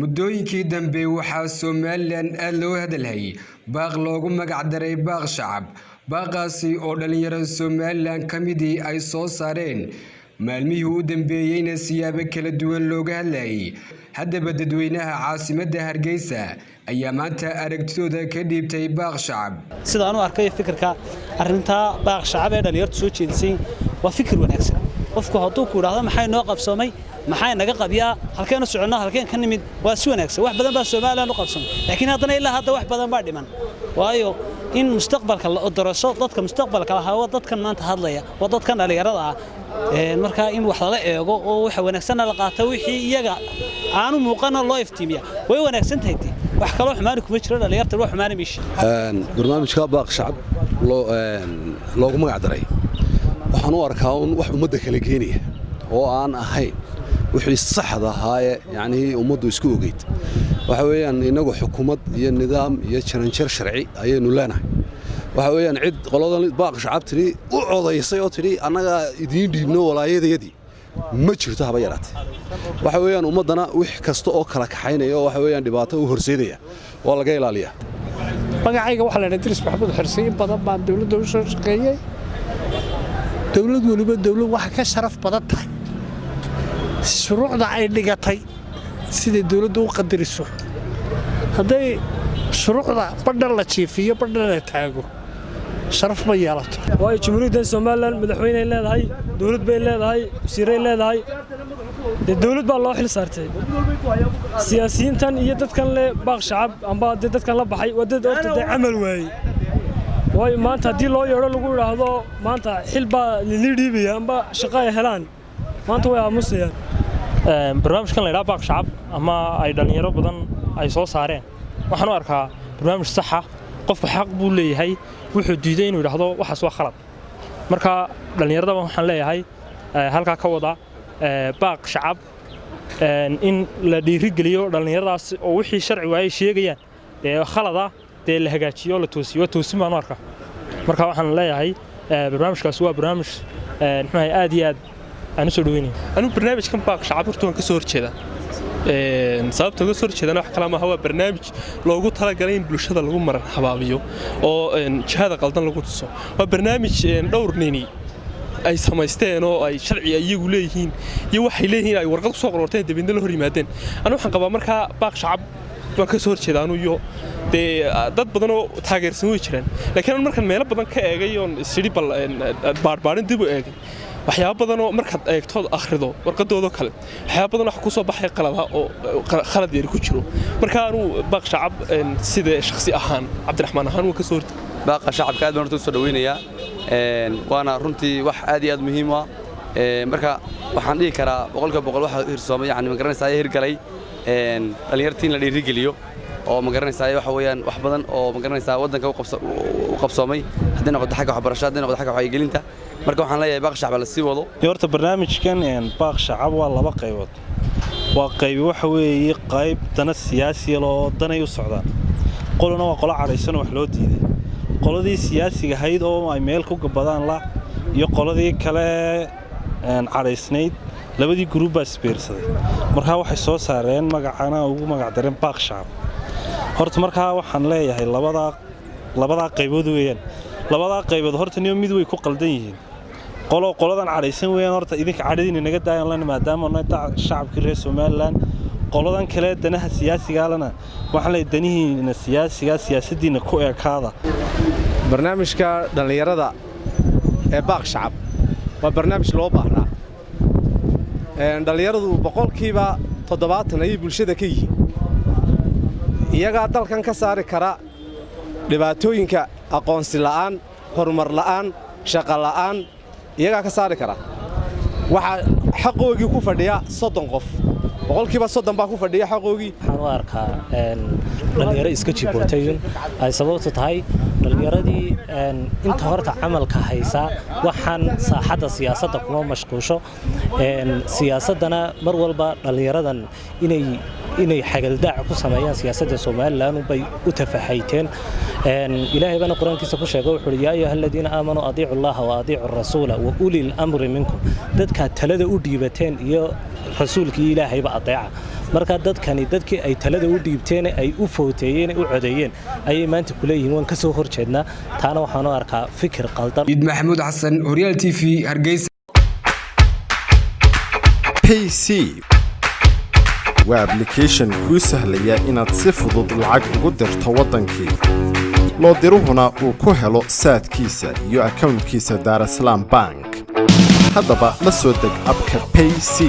muddooyinkii dambe waxaa Somaliland aad loo hadalhayay baaq loogu magac daray baaq shacab baaqaasi oo dhalinyarada Somaliland kamidii ay soo saareen maalmihii u dambeeyayna siyaabo kala duwan looga hadlayay haddaba dadweynaha caasimadda Hargeysa ayaa maanta aragtidooda ka dhiibtay baaq shacab sidaan u arkay fikirka arinta baaq shacab ee dhalinyaradu soo jeedisay waa fikir wanaagsan qofku hadduu ku yiraahdo maxay noo qabsoomay maxay naga qabiyaa halkeen soconaa halkeen ka nimid waa si wanaagsan wax badan baa Soomaaliland u qabsan laakiin haddana ilaa hadda wax badan baa dhiman waayo in mustaqbalka la daraso dadka mustaqbalka lahaa waa dadkan maanta hadlaya waa dadkan dhalinyarada ah marka in wax la eego oo wax wanaagsan la qaato wixii iyaga aanu muuqana loo iftiimiya way wanaagsan tahay wax kale oo xumaan kuma jiro dhalinyarada wax xumaan miish barnaamijka baaq shacab loogu magac daray waxaan u arkaa wax ummadda kala keenaya oo aan ahayn wixii saxda ahaa yani ummaddu isku ogeyd waxa weeyaan inagu xukuumad iyo nidaam iyo jaranjar sharci ayaynu leenahay waxa weeyaan cid qoladan baaq shacabtini u codaysay oo tiri annaga idiin dhiibno walaayadayadii ma jirto haba yaraatay waxa weeyaan ummadana wix kasta oo kala kaxaynaya waxa weeyaan dhibaato u horseedaya oo laga ilaaliyaa magacayga waxa la Idris Maxamed Xirsiin badan baan dawladda u soo shaqeeyay dawlad waliba dawlad waxa ka sharaf badan tahay shuruucda ay dhigatay sida dawladdu u qadariso haday shuruucda badal la jiifiyo badal la taago sharaf ma yeelato way Jamhuuriyadda Soomaaliland madaxweyne leedahay dawlad bay leedahay wasiiray leedahay dawlad baa loo xil saartay siyaasiyiintan iyo dadkan le baaq shacab amba dadkan la baxay wadada ortada amal waayay way maanta hadii loo yeero lagu yiraahdo maanta xil baa la dhiibaya amba shaqo ay helaan maanta way aamusayaan barnaamijkan la yiraahdo baaq shacab ama ay dhalinyaro badan ay soo saareen waxaan u arkaa barnaamij sax ah qofku xaq buu leeyahay wuxuu diiday inuu yiraahdo waxaas waa khalad marka dhalinyarada waxaan leeyahay halka ka wada baaq shacab in la dhiirigeliyo dhalinyaradaas oo wixii sharci waay sheegayaan khalad ah la hagaajiyo la toosiyo toosimaan u arkaa marka waxaan leeyahay barnaamijkaas waa barnaamij aad iyo aad aan soo dhaweynay anu barnaamijkan baaq shacab horta waan ka soo horjeedaa sababta uga soo horjeedana wax kala ma aha waa barnaamij loogu talagalay in bulshada lagu maran habaabiyo oo jihada qaldan lagu tuso waa barnaamij dhowr nini ay samaysteen oo ay sharci iyagu leeyihiin iyo waxay leeyihiin ay warqad ku soo qororteen dibadna la hor yimaadeen anu waxaan qabaa marka baaq shacab waan ka soo horjeedaa anu iyo dad badan oo taageersan way jiraan laakiin markan meelo badan ka eegay oo sidii baarbaarin dib u eegay waxyaabo badan oo markaad eegto akhrido warqadooda kale waxyaabo badan wax ku soo baxay qalada oo khalad yar ku jiro marka anu baaq shacab sida shakhsi ahaan Cabdiraxmaan ahaan waan ka soo horjeedaa baaqa shacabka aad baan u soo dhaweynayaa waana runtii wax aad iyo aad muhiim ah marka waxaan dhigi karaa boqolkiiba waxa hirsoomay yani ma garanaysaa hirgalay dhalinyartiin la dhiirigeliyo oo ma garanaysaa waxa weeyaan wax badan oo ma garanaysaa wadanka u qabsoomay hadii noqdo xagga waxbarashada hadii noqdo xagga wacyigelinta marka waxaan leeyahay baaq shacab la sii wado horta barnaamijkan baaq shacab waa laba qaybood waa qayb waxa weeye qayb dana siyaasi loo danay u socdaan qolna waa qolo careysan wax loo diiday qoladii siyaasiga hayd oo ay meel ku gabadaan la iyo qoladii kale careysnayd labadii group baa isbeersaday marka waxay soo saareen magacana ugu magac dareen baaq shacab horta marka waxaan leeyahay labada qaybood weeyaan labada qaybood horta niyo mid way ku qaldan yihiin qoladan careysan weeyaan horta idinka cadidina naga daayan lana maadaama shacabka reer Somaliland qoladan kale danaha siyaasiga lana waxaan leeyahay danihiina siyaasadiina ku eekaada barnaamijka dhalinyarada ee baaq shacab waa barnaamij loo baahnaa dhalinyaradu boqolkiiba 70 ay bulshada ka yihiin iyaga dalkan ka saari kara dhibaatooyinka aqoonsi la'aan horumar la'aan shaqo la'aan iyaga ka saari kara waxa xaqoogii ku fadhiya 30 qof boqolkiiba 30 baa ku fadhiya xaqoogii waxaan u arkaa dhalinyaro iska jibootayeen ay sababtu tahay dhalinyaradii inta horta camalka haysa waxaan saaxada siyaasadda kuma mashquusho siyaasadana mar walba dhalinyaradan inay xagaldaac ku sameeyaan siyaasadda Soomaaliland bay u tafahayteen ilaahay bana quraankiisa ku sheegay wuxuu yaa ayyuhalladina aamanu adiicu allaha wa adiicu rasuula wa ulil amri minkum dadka talada u dhiibateen iyo rasuulkii ilaahayba adeeca marka dadkii ay talada u dhiibteen ay u footeeyeen u codeeyeen ayay maanta ku leeyihiin waan ka soo horjeednaa taana waxaan u arkaa fikir qaldan Ciid Maxamuud Xasan Horyal TV Hargeysa payc waa application kuu sahlaya inaad si fudud lacag ugu dirto waddankii loo diruhuna uu ku helo saadkiisa iyo accountkiisa Daarasalaam Bank haddaba la soo deg abka payc